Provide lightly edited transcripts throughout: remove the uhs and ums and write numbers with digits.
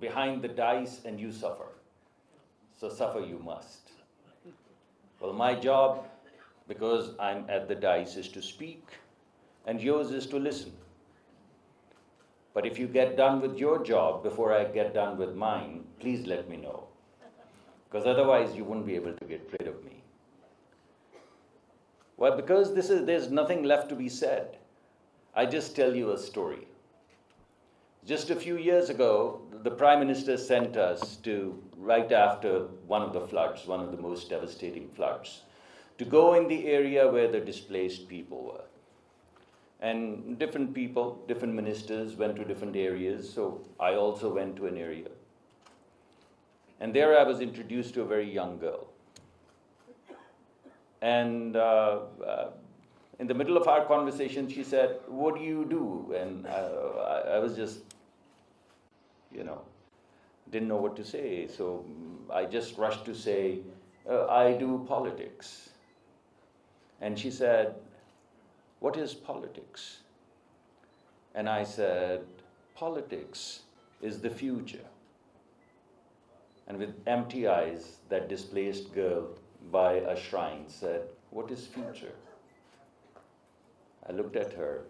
behind the dice and you suffer. So suffer you must. Well, my job, because I'm at the dice, is to speak, and yours is to listen. But if you get done with your job before I get done with mine, please let me know. Because otherwise you wouldn't be able to get rid of me. Well, because there's nothing left to be said. I just tell you a story. Just a few years ago, the Prime Minister sent us to, right after one of the floods, one of the most devastating floods, to go in the area where the displaced people were. And different people, different ministers went to different areas, so I also went to an area. And there I was introduced to a very young girl. And in the middle of our conversation, she said, "What do you do?" And I was just, didn't know what to say. So I just rushed to say, "I do politics." And she said, "What is politics?" And I said, "Politics is the future." And with empty eyes, that displaced girl by a shrine said, "What is future?" I looked at her,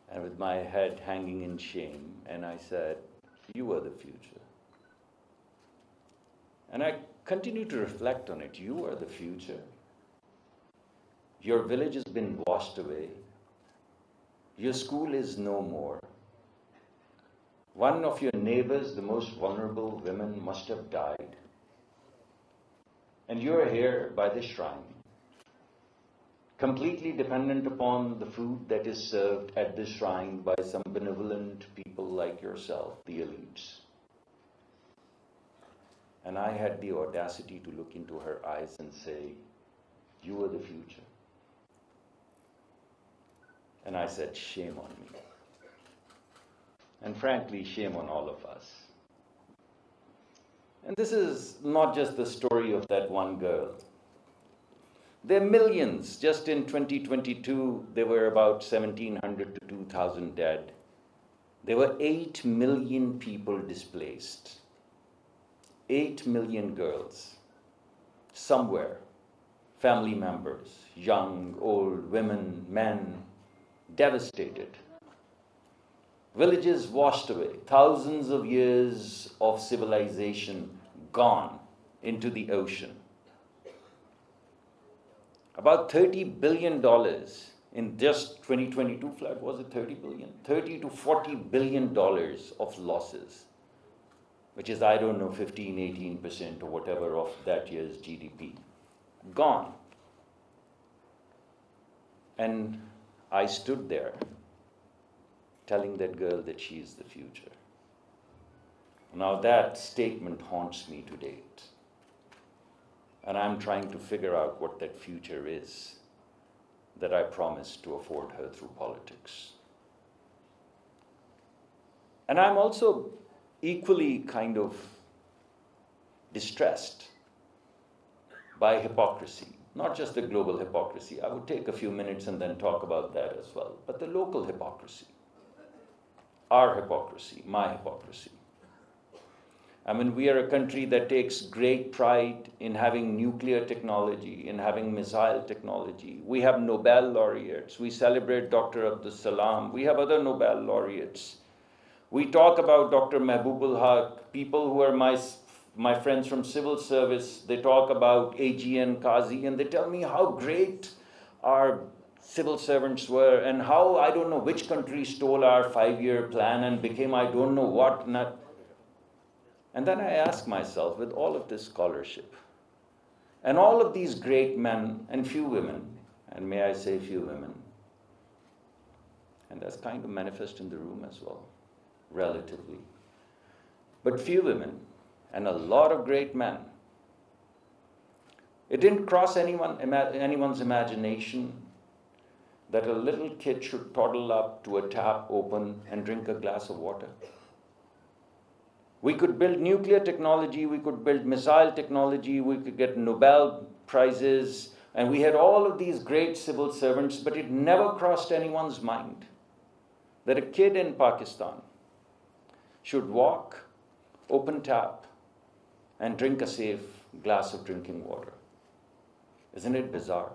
and with my head hanging in shame, and I said, "You are the future." And I continued to reflect on it. You are the future. Your village has been washed away. Your school is no more. One of your neighbors, the most vulnerable women, must have died. And you're here by the shrine, completely dependent upon the food that is served at the shrine by some benevolent people like yourself, the elites. And I had the audacity to look into her eyes and say, "You are the future." And I said, "Shame on me." And frankly, shame on all of us. And this is not just the story of that one girl. There are millions. Just in 2022, there were about 1,700 to 2,000 dead. There were 8 million people displaced. 8 million girls, somewhere, family members, young, old, women, men, devastated. Villages washed away, thousands of years of civilization gone into the ocean. About $30 billion in just 2022 flood, was it 30 billion? 30 to 40 billion dollars of losses, which is, I don't know, 15, 18% or whatever of that year's GDP. Gone. And I stood there telling that girl that she is the future. Now that statement haunts me to date. And I'm trying to figure out what that future is that I promised to afford her through politics. And I'm also equally kind of distressed by hypocrisy. Not just the global hypocrisy. I would take a few minutes and then talk about that as well. But the local hypocrisy. Our hypocrisy, my hypocrisy. I mean, we are a country that takes great pride in having nuclear technology, in having missile technology. We have Nobel laureates. We celebrate Dr. Abdul Salam. We have other Nobel laureates. We talk about Dr. Mahbubul Haq, people who are my friends from civil service. They talk about AGN, Qazi, and they tell me how great our civil servants were and how I don't know which country stole our 5-year plan and became I don't know what. And then I ask myself, with all of this scholarship and all of these great men and few women, and may I say few women, and that's kind of manifest in the room as well, relatively, but few women and a lot of great men, it didn't cross anyone's imagination that a little kid should toddle up to a tap open and drink a glass of water. We could build nuclear technology, we could build missile technology, we could get Nobel Prizes, and we had all of these great civil servants, but it never crossed anyone's mind that a kid in Pakistan should walk open tap, and drink a safe glass of drinking water. Isn't it bizarre?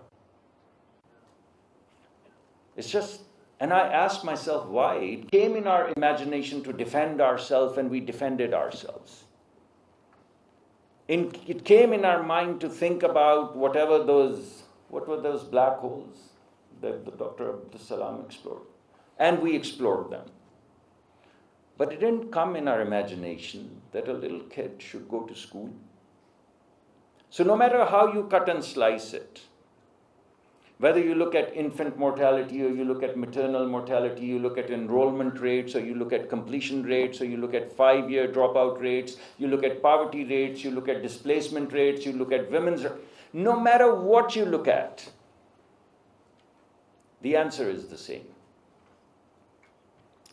It's just, and I asked myself why. It came in our imagination to defend ourselves, and we defended ourselves. It came in our mind to think about what were those black holes that the Dr. Abdul Salam explored? And we explored them. But it didn't come in our imagination that a little kid should go to school. So no matter how you cut and slice it, whether you look at infant mortality or you look at maternal mortality, you look at enrollment rates or you look at completion rates or you look at 5-year dropout rates, you look at poverty rates, you look at displacement rates, you look at women's, no matter what you look at, the answer is the same.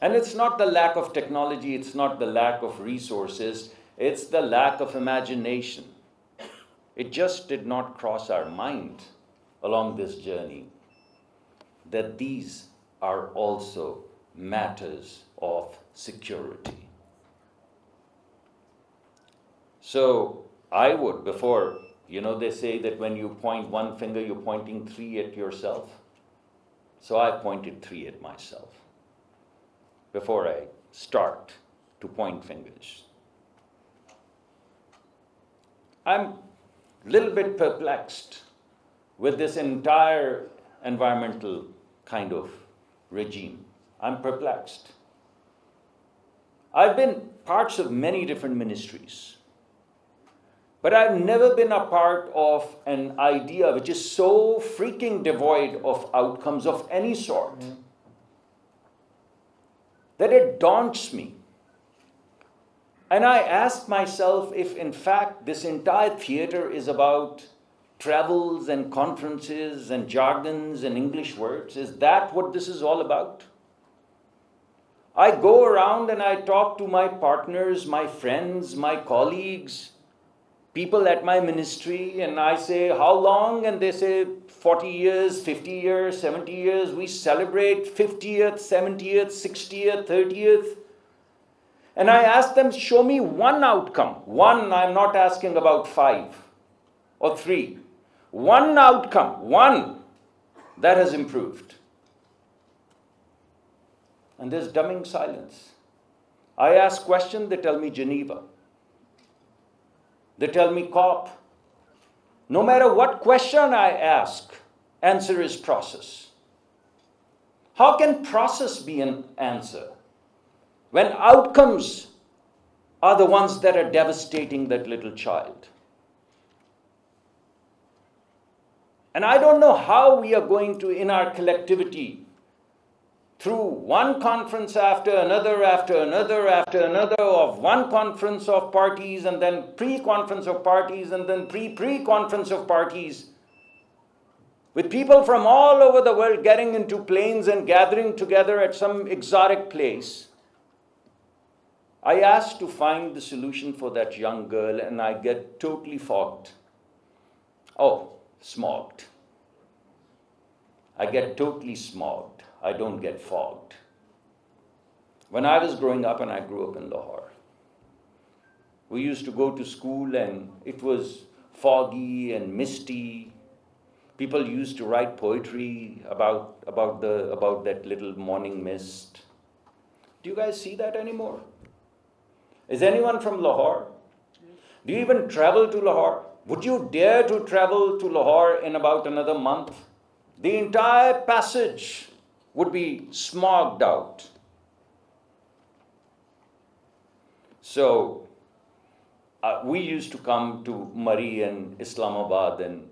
And it's not the lack of technology, it's not the lack of resources, it's the lack of imagination. It just did not cross our mind along this journey that these are also matters of security. So I would, before, they say that when you point one finger, you're pointing 3 at yourself. So I pointed 3 at myself before I start to point fingers. I'm a little bit perplexed with this entire environmental kind of regime. I'm perplexed. I've been parts of many different ministries, but I've never been a part of an idea which is so freaking devoid of outcomes of any sort that it daunts me. And I ask myself if in fact this entire theater is about travels and conferences and jargons and English words. Is that what this is all about? I go around and I talk to my partners, my friends, my colleagues, people at my ministry, and I say, how long? And they say, 40 years, 50 years, 70 years. We celebrate 50th, 70th, 60th, 30th. And I ask them, show me one outcome. One, I'm not asking about 5 or 3. One outcome, one, that has improved. And there's dumbing silence. I ask questions, they tell me Geneva. They tell me COP. No matter what question I ask, answer is process. How can process be an answer when outcomes are the ones that are devastating that little child? And I don't know how we are going to, in our collectivity, through one conference after another, after another, after another, of one conference of parties, and then pre-conference of parties, and then pre-conference of parties, with people from all over the world getting into planes and gathering together at some exotic place. I asked to find the solution for that young girl, and I get totally fogged. Oh, smogged. I get totally smogged. I don't get fogged. When I was growing up, and I grew up in Lahore, we used to go to school and it was foggy and misty. People used to write poetry about that little morning mist. Do you guys see that anymore? Is anyone from Lahore? Do you even travel to Lahore? Would you dare to travel to Lahore in about another month? The entire passage would be smogged out. So we used to come to Murree and Islamabad and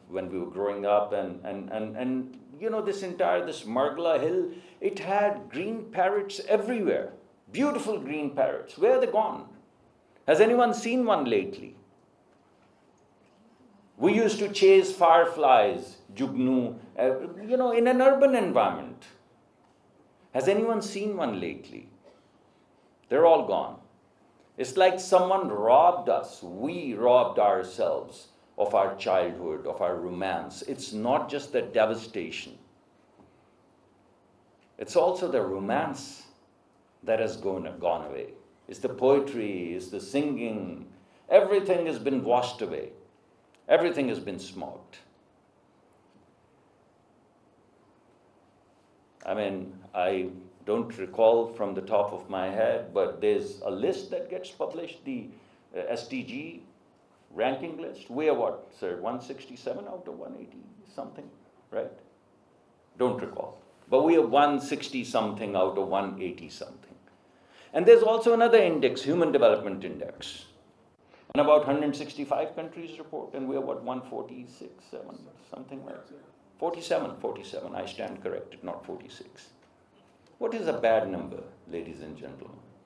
when we were growing up, and this Margla Hill, it had green parrots everywhere. Beautiful green parrots. Where are they gone? Has anyone seen one lately? We used to chase fireflies, jugnu, in an urban environment. Has anyone seen one lately? They're all gone. It's like someone robbed us. We robbed ourselves of our childhood, of our romance. It's not just the devastation. It's also the romance that has gone away. it's the poetry, it's the singing. Everything has been washed away. Everything has been smogged. I mean, I don't recall from the top of my head, but there's a list that gets published, the SDG ranking list. We are what, sir, 167 out of 180 something, right? Don't recall. But we are 160 something out of 180 something. And there's also another index, Human Development Index. And about 165 countries report, and we are what, 146, 7, something like that. 47, I stand corrected, not 46. What is a bad number, ladies and gentlemen?